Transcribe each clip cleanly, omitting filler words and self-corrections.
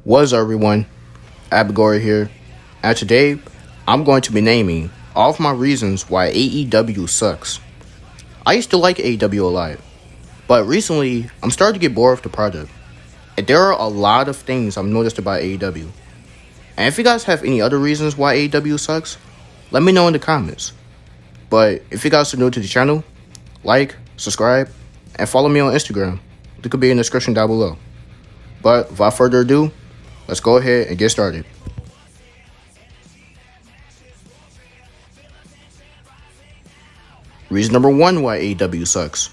What's up, everyone? Abigail here, and today I'm going to be naming all of my reasons why AEW sucks. I used to like AEW a lot, but recently I'm starting to get bored of the product, and there are a lot of things I've noticed about AEW. And if you guys have any other reasons why AEW sucks, let me know in the comments. But if you guys are new to the channel, like, subscribe, and follow me on Instagram. It could be in the description down below. But without further ado, let's go ahead and get started. Reason number 1 why AEW sucks.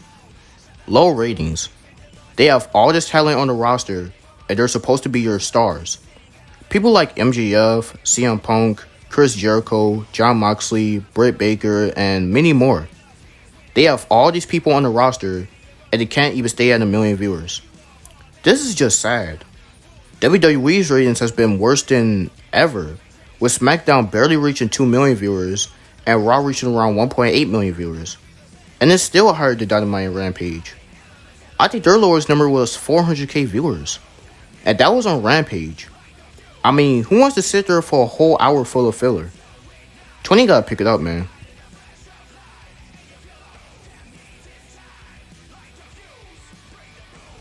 Low ratings. They have all this talent on the roster, and they're supposed to be your stars. People like MJF, CM Punk, Chris Jericho, Jon Moxley, Britt Baker, and many more. They have all these people on the roster, and they can't even stay at 1 million viewers. This is just sad. WWE's ratings has been worse than ever, with SmackDown barely reaching 2 million viewers and Raw reaching around 1.8 million viewers. And it's still higher than Dynamite and Rampage. I think their lowest number was 400k viewers, and that was on Rampage. I mean, who wants to sit there for a whole hour full of filler? 20 gotta pick it up, man.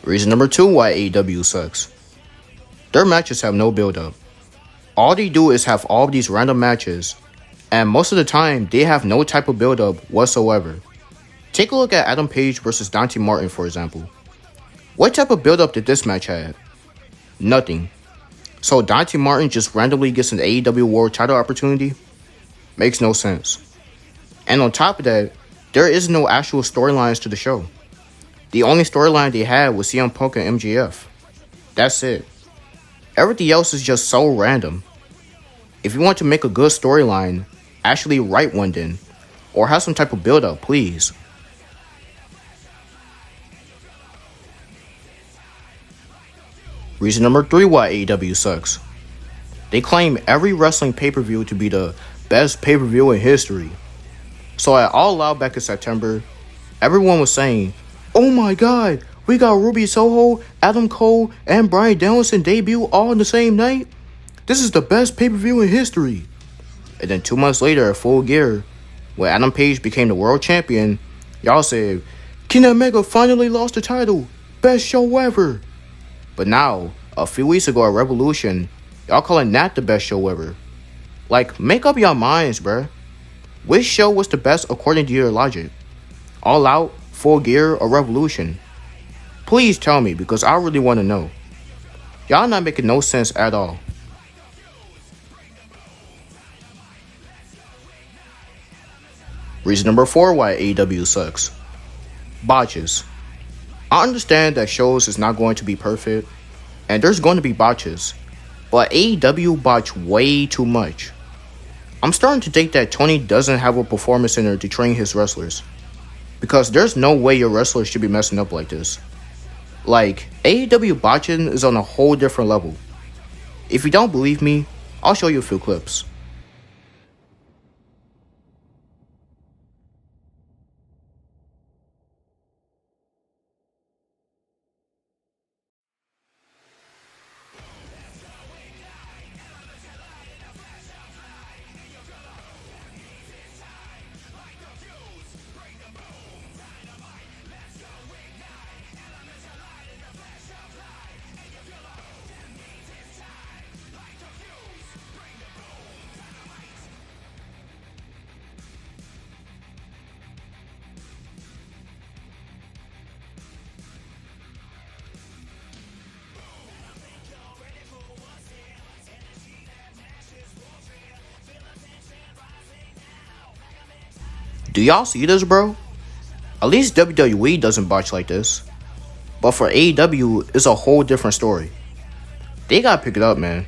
Reason number 2 why AEW sucks. Their matches have no build-up. All they do is have all these random matches, and most of the time, they have no type of build-up whatsoever. Take a look at Adam Page versus Dante Martin, for example. What type of build-up did this match have? Nothing. So Dante Martin just randomly gets an AEW World title opportunity? Makes no sense. And on top of that, there is no actual storylines to the show. The only storyline they had was CM Punk and MJF. That's it. Everything else is just so random. If you want to make a good storyline, actually write one then. Or have some type of build-up, please. Reason number 3 why AEW sucks. They claim every wrestling pay-per-view to be the best pay-per-view in history. So at All Out back in September, everyone was saying, "Oh my god, we got Ruby Soho, Adam Cole, and Bryan Danielson debut all in the same night? This is the best pay-per-view in history." And then 2 months later at Full Gear, when Adam Page became the world champion, y'all said, "Kenny Omega finally lost the title. Best show ever." But now, a few weeks ago at Revolution, y'all calling that the best show ever. Like, make up your minds, bruh. Which show was the best according to your logic? All Out, Full Gear, or Revolution? Please tell me, because I really want to know. Y'all not making no sense at all. Reason number 4 why AEW sucks. Botches. I understand that shows is not going to be perfect, and there's going to be botches, but AEW botch way too much. I'm starting to think that Tony doesn't have a performance center to train his wrestlers, because there's no way your wrestlers should be messing up like this. Like, AEW botching is on a whole different level. If you don't believe me, I'll show you a few clips. Do y'all see this, bro? At least WWE doesn't botch like this. But for AEW, it's a whole different story. They gotta pick it up, man.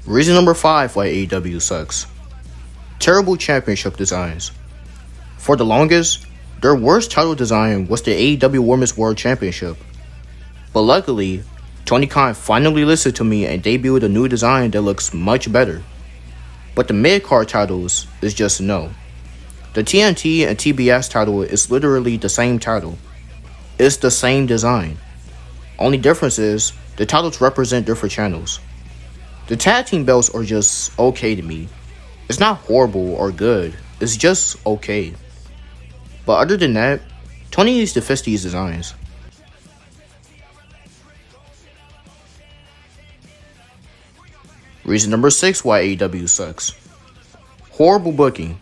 Reason number 5 why AEW sucks. Terrible championship designs. For the longest, their worst title design was the AEW Women's World Championship. But luckily, Tony Khan finally listened to me and debuted a new design that looks much better. But the mid-card titles is just no. The TNT and TBS title is literally the same title. It's the same design. Only difference is the titles represent different channels. The tag team belts are just okay to me. It's not horrible or good, it's just okay. But other than that, Tony needs to fix these designs. Reason number 6 why AEW sucks. Horrible booking.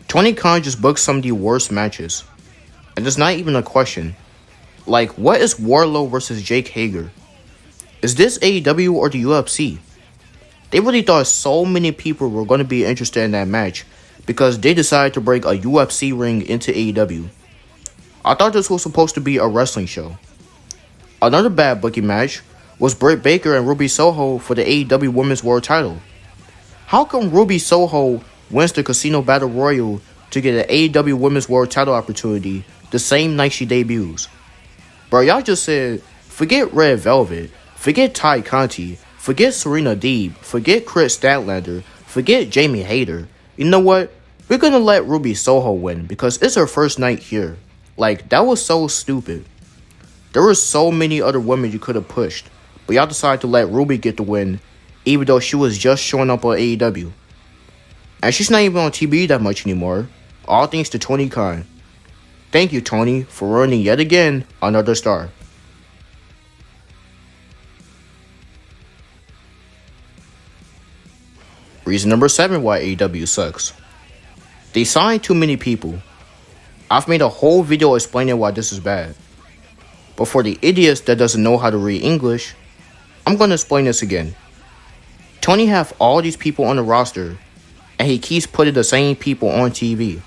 Tony Khan just booked some of the worst matches. And it's not even a question. Like, what is Wardlow versus Jake Hager? Is this AEW or the UFC? They really thought so many people were going to be interested in that match because they decided to break a UFC ring into AEW. I thought this was supposed to be a wrestling show. Another bad booking match was Britt Baker and Ruby Soho for the AEW Women's World Title. How come Ruby Soho wins the Casino Battle Royal to get an AEW Women's World Title opportunity the same night she debuts? Bro, y'all just said, forget Red Velvet, forget Ty Conti, forget Serena Deeb, forget Chris Statlander, forget Jamie Hayter. You know what? We're gonna let Ruby Soho win because it's her first night here. Like, that was so stupid. There were so many other women you could have pushed, but y'all decided to let Ruby get the win, even though she was just showing up on AEW. And she's not even on TV that much anymore, all thanks to Tony Khan. Thank you, Tony, for ruining yet again another star. Reason number 7 why AEW sucks. They signed too many people. I've made a whole video explaining why this is bad. But for the idiots that doesn't know how to read English, I'm going to explain this again. Tony have all these people on the roster, and he keeps putting the same people on TV.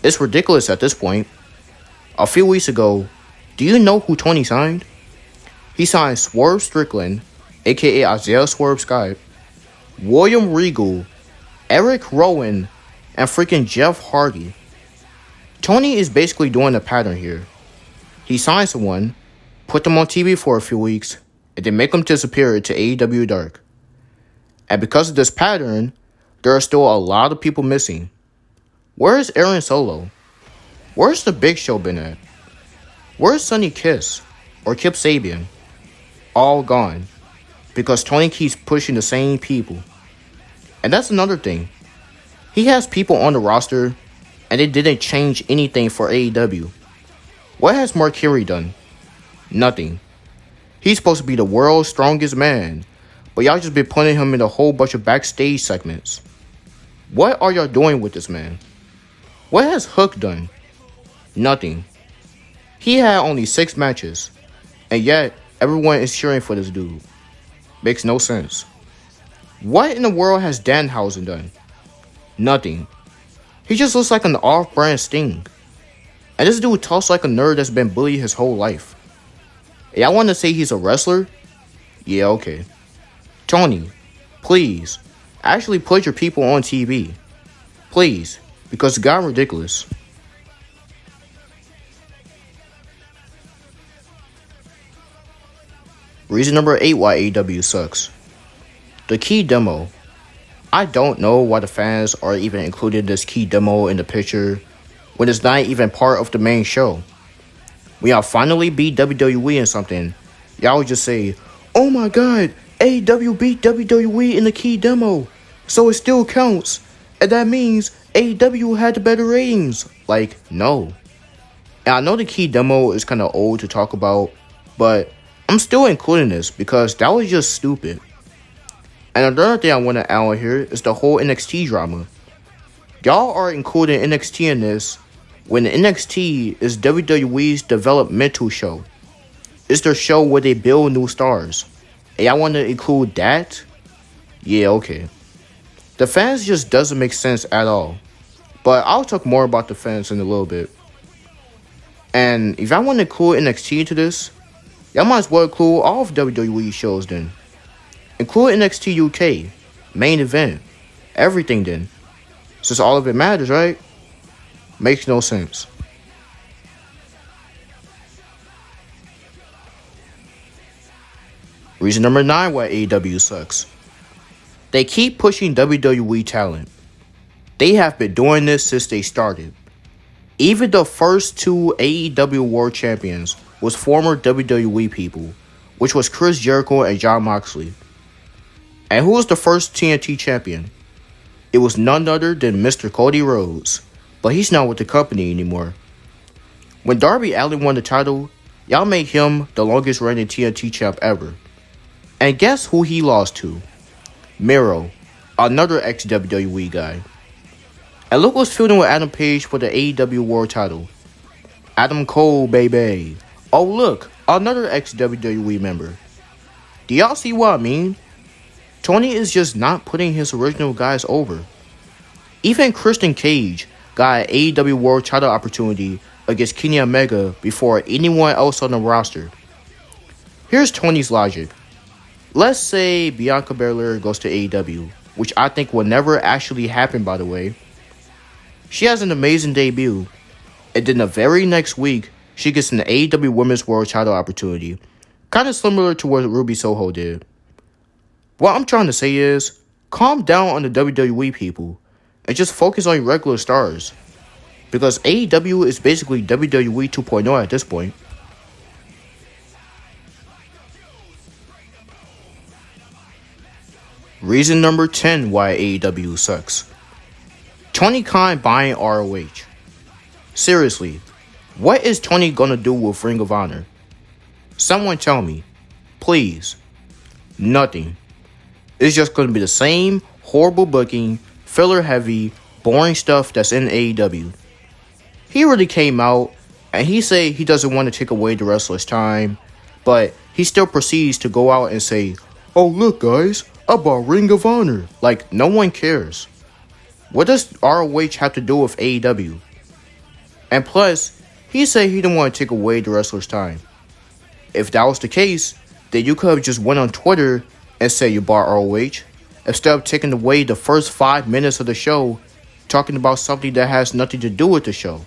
It's ridiculous at this point. A few weeks ago, do you know who Tony signed? He signed Swerve Strickland, aka Isaiah Swerve Scott, William Regal, Eric Rowan, and freaking Jeff Hardy. Tony is basically doing a pattern here. He signs someone, put them on TV for a few weeks, and then make them disappear into AEW Dark. And because of this pattern, there are still a lot of people missing. Where is Aaron Solo? Where's the Big Show been at? Where's Sonny Kiss or Kip Sabian? All gone. Because Tony keeps pushing the same people. And that's another thing. He has people on the roster, and it didn't change anything for AEW. What has Mark Henry done? Nothing. He's supposed to be the world's strongest man, but y'all just been putting him in a whole bunch of backstage segments. What are y'all doing with this man? What has Hook done? Nothing. He had only 6 matches, and yet everyone is cheering for this dude. Makes no sense. What in the world has Danhausen done? Nothing. He just looks like an off-brand Sting. And this dude talks like a nerd that's been bullied his whole life. Y'all want to say he's a wrestler? Yeah, okay. Tony, please, actually put your people on TV. Please, because it got ridiculous. Reason number 8 why AEW sucks. The key demo. I don't know why the fans are even including this key demo in the picture when it's not even part of the main show. When y'all finally beat WWE in something, y'all would just say, oh my god, AEW beat WWE in the key demo, so it still counts, and that means AEW had the better ratings. Like, no. And I know the key demo is kind of old to talk about, but I'm still including this because that was just stupid. And another thing I want to add on here is the whole NXT drama. Y'all are including NXT in this when NXT is WWE's developmental show. It's their show where they build new stars. And y'all want to include that? Yeah, okay. The fans just doesn't make sense at all. But I'll talk more about the fans in a little bit. And if y'all want to include NXT into this, y'all might as well include all of WWE shows then. Include NXT UK, main event, everything then. Since all of it matters, right? Makes no sense. Reason number 9 why AEW sucks. They keep pushing WWE talent. They have been doing this since they started. Even the first two AEW World Champions was former WWE people, which was Chris Jericho and Jon Moxley. And who was the first TNT champion? It was none other than Mr. Cody Rhodes, but he's not with the company anymore. When Darby Allin won the title, y'all made him the longest reigning TNT champ ever. And guess who he lost to? Miro, another ex-WWE guy. And look what's feuding with Adam Page for the AEW World title. Adam Cole, baby. Oh look, another ex-WWE member. Do y'all see what I mean? Tony is just not putting his original guys over. Even Christian Cage got an AEW World title opportunity against Kenny Omega before anyone else on the roster. Here's Tony's logic. Let's say Bianca Belair goes to AEW, which I think will never actually happen, by the way. She has an amazing debut, and then the very next week, she gets an AEW Women's World title opportunity, kind of similar to what Ruby Soho did. What I'm trying to say is, calm down on the WWE people, and just focus on your regular stars, because AEW is basically WWE 2.0 at this point. Reason number 10 why AEW sucks. Tony Khan buying ROH. Seriously, what is Tony gonna do with Ring of Honor? Someone tell me, please. Nothing. It's just gonna be the same horrible booking, filler heavy, boring stuff that's in AEW. He already came out and he said he doesn't want to take away the wrestler's time, but he still proceeds to go out and say, "Oh look guys, I bought Ring of Honor," like no one cares. What does ROH have to do with AEW? And plus, he said he didn't want to take away the wrestler's time. If that was the case, then you could have just went on Twitter and said you bought ROH, instead of taking away the first 5 minutes of the show talking about something that has nothing to do with the show.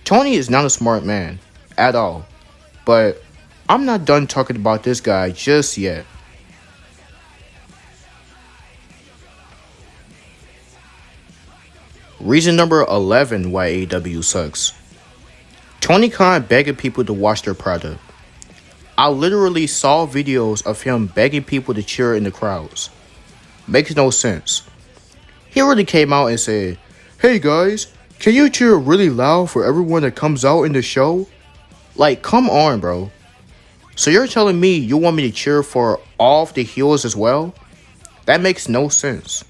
Tony is not a smart man, at all. But I'm not done talking about this guy just yet. Reason number 11 why AEW sucks. Tony Khan begging people to watch their product. I literally saw videos of him begging people to cheer in the crowds. Makes no sense. He already came out and said, "Hey guys, can you cheer really loud for everyone that comes out in the show?" Like, come on, bro. So you're telling me you want me to cheer for all of the heels as well? That makes no sense.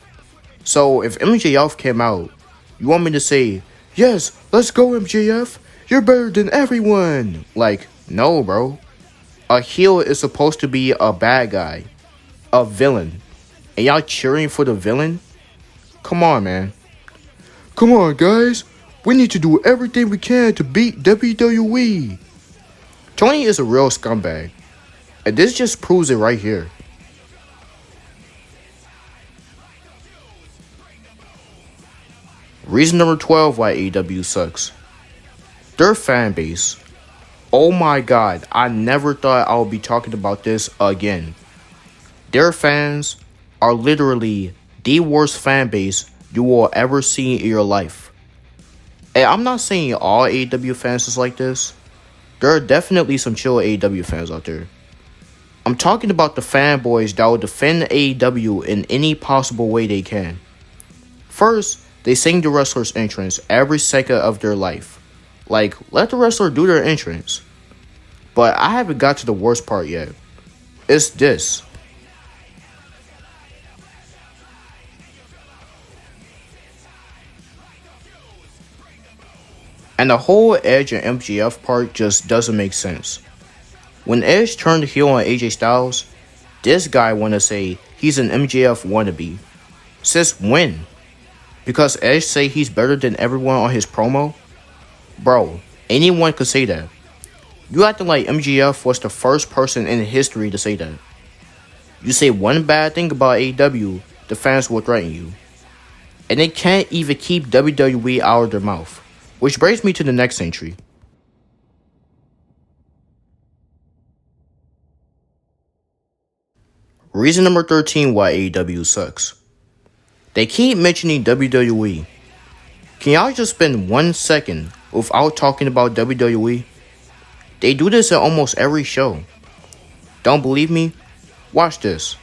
So if MJF came out, you want me to say, "Yes, let's go MJF, you're better than everyone"? Like, no, bro. A heel is supposed to be a bad guy, a villain, and y'all cheering for the villain? Come on, man. Come on, guys. We need to do everything we can to beat WWE. Tony is a real scumbag, and this just proves it right here. Reason number 12 why AEW sucks. Their fan base. Oh my god, I never thought I would be talking about this again. Their fans are literally the worst fan base you will ever see in your life. And I'm not saying all AEW fans is like this. There are definitely some chill AEW fans out there. I'm talking about the fanboys that will defend AEW in any possible way they can. First, they sing the wrestler's entrance every second of their life. Like, let the wrestler do their entrance. But I haven't got to the worst part yet. It's this. And the whole Edge and MJF part just doesn't make sense. When Edge turned heel on AJ Styles, this guy wanna say he's an MJF wannabe. Since when? Because Edge say he's better than everyone on his promo? Bro, anyone could say that. You acting like MJF was the first person in history to say that. You say one bad thing about AEW, the fans will threaten you. And they can't even keep WWE out of their mouth. Which brings me to the next entry. Reason number 13 why AEW sucks. They keep mentioning WWE. Can y'all just spend 1 second without talking about WWE? They do this at almost every show. Don't believe me? Watch this.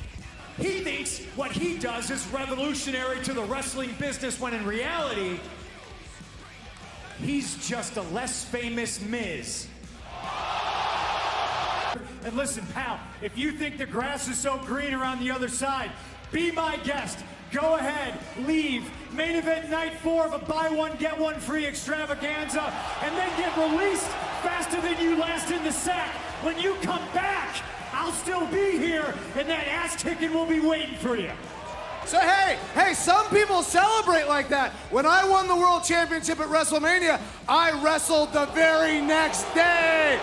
He thinks what he does is revolutionary to the wrestling business when in reality, he's just a less famous Miz. And listen, pal, if you think the grass is so green around the other side, be my guest. Go ahead, leave. Main event night 4 of a buy one, get one free extravaganza, and then get released faster than you last in the sack. When you come back, I'll still be here, and that ass kicking will be waiting for you. So hey, some people celebrate like that. When I won the World Championship at WrestleMania, I wrestled the very next day.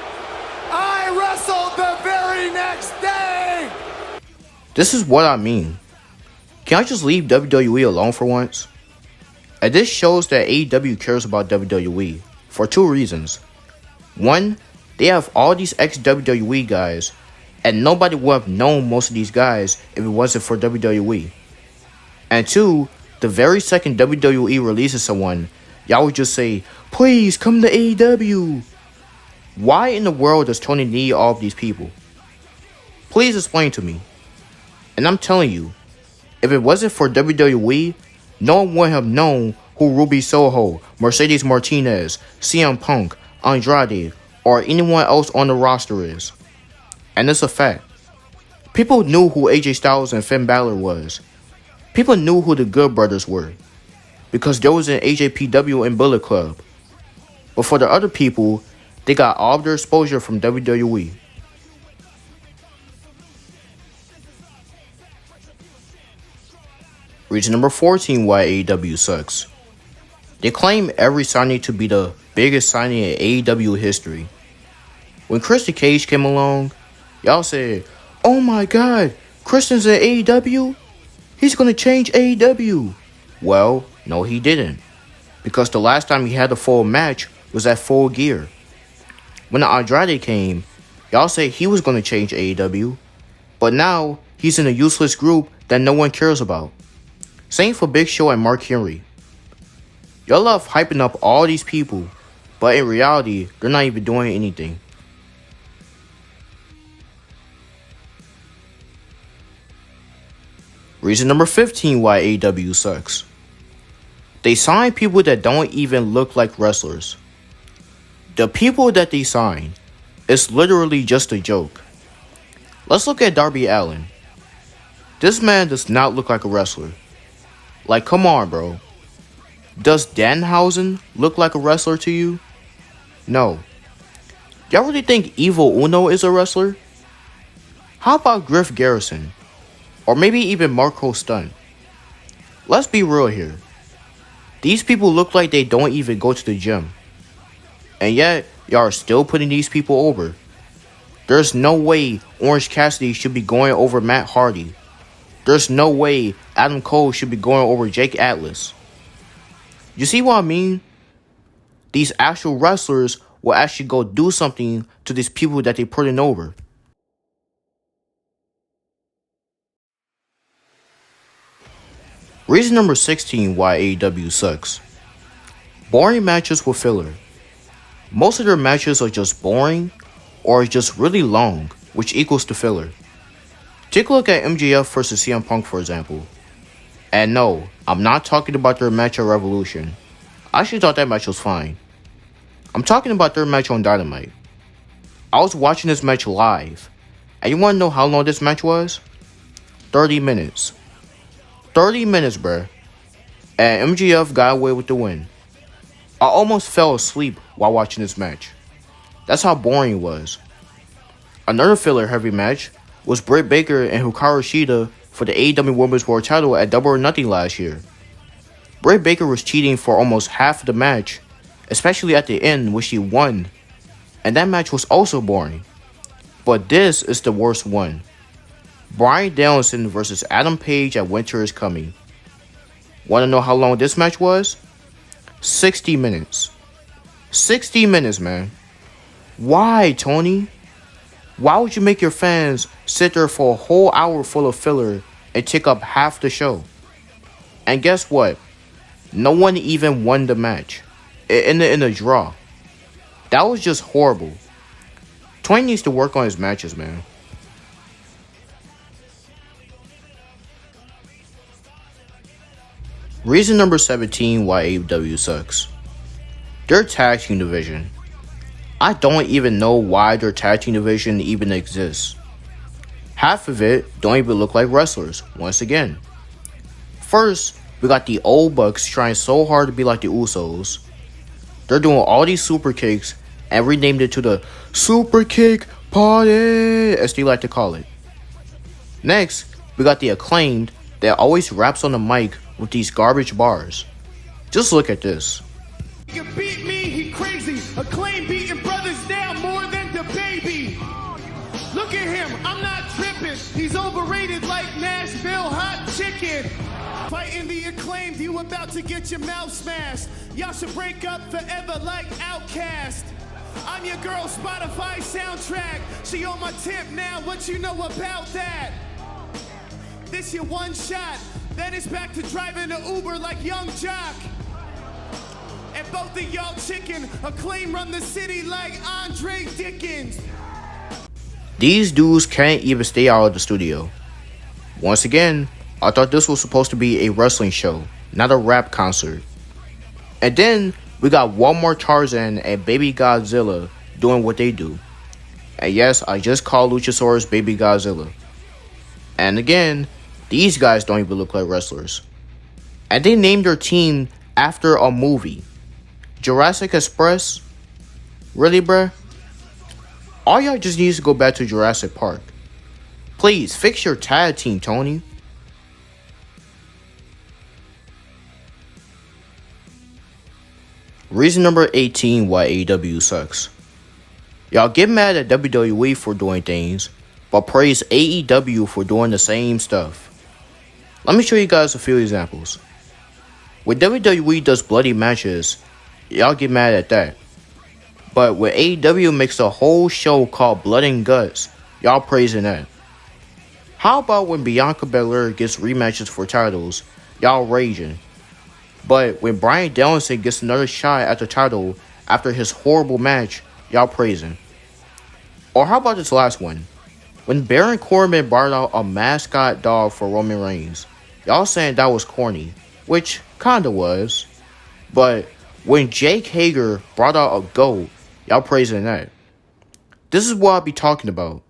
This is what I mean. Can I just leave WWE alone for once? And this shows that AEW cares about WWE for 2 reasons. One, they have all these ex-WWE guys, and nobody would have known most of these guys if it wasn't for WWE. And 2, the very second WWE releases someone, y'all would just say, please come to AEW. Why in the world does Tony need all of these people? Please explain to me. And I'm telling you, if it wasn't for WWE, no one would have known who Ruby Soho, Mercedes Martinez, CM Punk, Andrade, or anyone else on the roster is. And it's a fact. People knew who AJ Styles and Finn Balor was. People knew who the Good Brothers were, because there was an AJPW and Bullet Club. But for the other people, they got all of their exposure from WWE. Reason number 14 why AEW sucks. They claim every signing to be the biggest signing in AEW history. When Christian Cage came along, y'all said, oh my god, Christian's in AEW? He's gonna change AEW. Well, no he didn't. Because the last time he had a full match was at Full Gear. When Andrade came, y'all said he was gonna change AEW. But now, he's in a useless group that no one cares about. Same for Big Show and Mark Henry. Y'all love hyping up all these people, but in reality, they're not even doing anything. Reason number 15 why AEW sucks. They sign people that don't even look like wrestlers. The people that they sign is literally just a joke. Let's look at Darby Allin. This man does not look like a wrestler. Like, come on, bro. Does Danhausen look like a wrestler to you? No. Y'all really think Evil Uno is a wrestler? How about Griff Garrison? Or maybe even Marco Stunt? Let's be real here. These people look like they don't even go to the gym. And yet, y'all are still putting these people over. There's no way Orange Cassidy should be going over Matt Hardy. There's no way Adam Cole should be going over Jake Atlas. You see what I mean? These actual wrestlers will actually go do something to these people that they're putting over. Reason number 16 why AEW sucks. Boring matches with filler. Most of their matches are just boring or just really long, which equals to filler. Take a look at MJF versus CM Punk, for example. And no, I'm not talking about their match at Revolution. I actually thought that match was fine. I'm talking about their match on Dynamite. I was watching this match live. And you want to know how long this match was? 30 minutes. 30 minutes, bruh. And MJF got away with the win. I almost fell asleep while watching this match. That's how boring it was. Another filler heavy match was Britt Baker and Hikaru Shida for the AEW Women's World Title at Double or Nothing last year. Britt Baker was cheating for almost half of the match, especially at the end when she won. And that match was also boring. But this is the worst one. Bryan Danielson versus Adam Page at Winter is Coming. Want to know how long this match was? 60 minutes. 60 minutes, man. Why, Tony? Why would you make your fans sit there for a whole hour full of filler and take up half the show? And guess what? No one even won the match. in the draw. That was just horrible. Twain needs to work on his matches, man. Reason number 17 why AEW sucks. Their tag team division. I don't even know why their tag team division even exists. Half of it don't even look like wrestlers, once again. First, we got the old Bucks trying so hard to be like the Usos. They're doing all these super kicks and renamed it to the Super Kick Party, as they like to call it. Next, we got the Acclaimed that always raps on the mic with these garbage bars. Just look at this. You beat me, he crazy. Acclaim beating brothers down more than the baby. Look at him, I'm not tripping. He's overrated like Nashville hot chicken. Fighting the Acclaimed, you about to get your mouth smashed. Y'all should break up forever like Outcast. I'm your girl Spotify soundtrack. She on my tip now, what you know about that? This your one shot, then it's back to driving an Uber like Young Jock. And both of y'all chicken, Acclaim run the city like Andre Dickens. These dudes can't even stay out of the studio. Once again, I thought this was supposed to be a wrestling show, not a rap concert. And then we got Walmart Tarzan and Baby Godzilla doing what they do. And yes, I just called Luchasaurus Baby Godzilla. And again, these guys don't even look like wrestlers. And they named their team after a movie. Jurassic Express? Really, bruh? All y'all just needs to go back to Jurassic Park. Please, fix your tag team, Tony. Reason number 18 why AEW sucks. Y'all get mad at WWE for doing things, but praise AEW for doing the same stuff. Let me show you guys a few examples. When WWE does bloody matches, y'all get mad at that. But when AEW makes a whole show called Blood and Guts, y'all praising that. How about when Bianca Belair gets rematches for titles, y'all raging. But when Bryan Danielson gets another shot at the title after his horrible match, y'all praising. Or how about this last one? When Baron Corbin brought out a mascot dog for Roman Reigns, y'all saying that was corny, which kinda was. But when Jake Hager brought out a goat, y'all praising that. This is what I be talking about.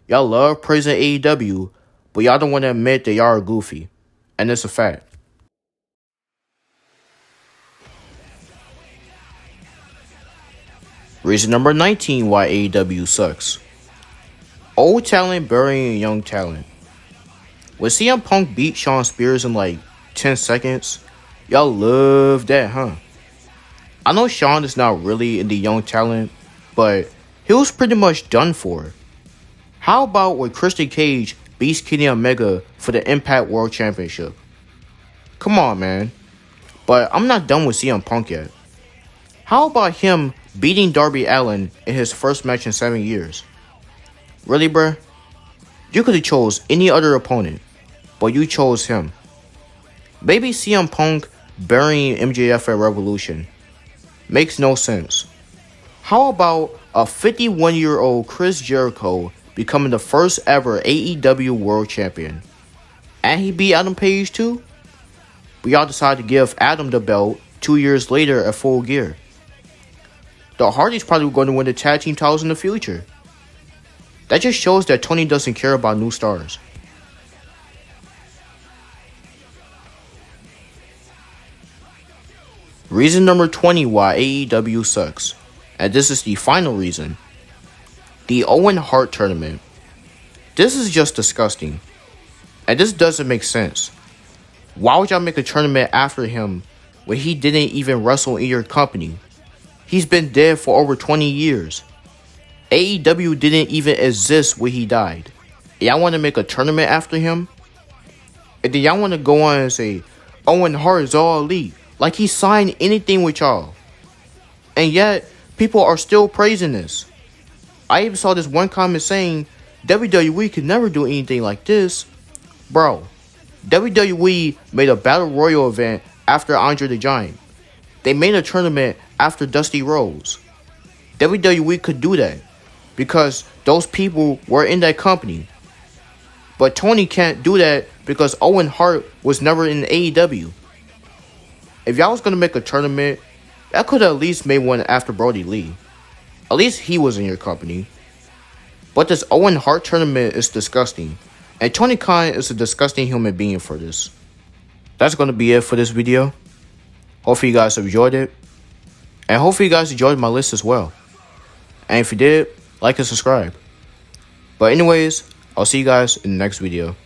Y'all love praising AEW, but y'all don't want to admit that y'all are goofy. And it's a fact. Reason number 19 why AEW sucks. Old talent burying young talent. When CM Punk beat Shawn Spears in like 10 seconds, y'all love that, huh? I know Shawn is not really in the young talent, but he was pretty much done for. How about when Christian Cage beats Kenny Omega for the Impact World Championship? Come on, man. But I'm not done with CM Punk yet. How about him beating Darby Allin in his first match in 7 years? Really, bruh? You could have chose any other opponent, but you chose him. Maybe CM Punk burying MJF at Revolution. Makes no sense. How about a 51-year-old Chris Jericho becoming the first ever AEW World Champion? And he beat Adam Page too? But y'all decided to give Adam the belt 2 years later at Full Gear. The Hardys probably going to win the tag team titles in the future. That just shows that Tony doesn't care about new stars. Reason number 20 why AEW sucks. And this is the final reason. The Owen Hart tournament. This is just disgusting. And this doesn't make sense. Why would y'all make a tournament after him when he didn't even wrestle in your company? He's been dead for over 20 years. AEW didn't even exist when he died. Y'all want to make a tournament after him? And then y'all want to go on and say, Owen Hart is all elite. Like he signed anything with y'all. And yet, people are still praising this. I even saw this one comment saying, WWE could never do anything like this. Bro, WWE made a Battle Royal event after Andre the Giant. They made a tournament after Dusty Rhodes. WWE could do that because those people were in that company. But Tony can't do that because Owen Hart was never in AEW. If y'all was gonna make a tournament, that could have at least made one after Brody Lee. At least he was in your company. But this Owen Hart tournament is disgusting. And Tony Khan is a disgusting human being for this. That's gonna be it for this video. Hopefully you guys have enjoyed it. And hopefully you guys enjoyed my list as well. And if you did, like and subscribe. But anyways, I'll see you guys in the next video.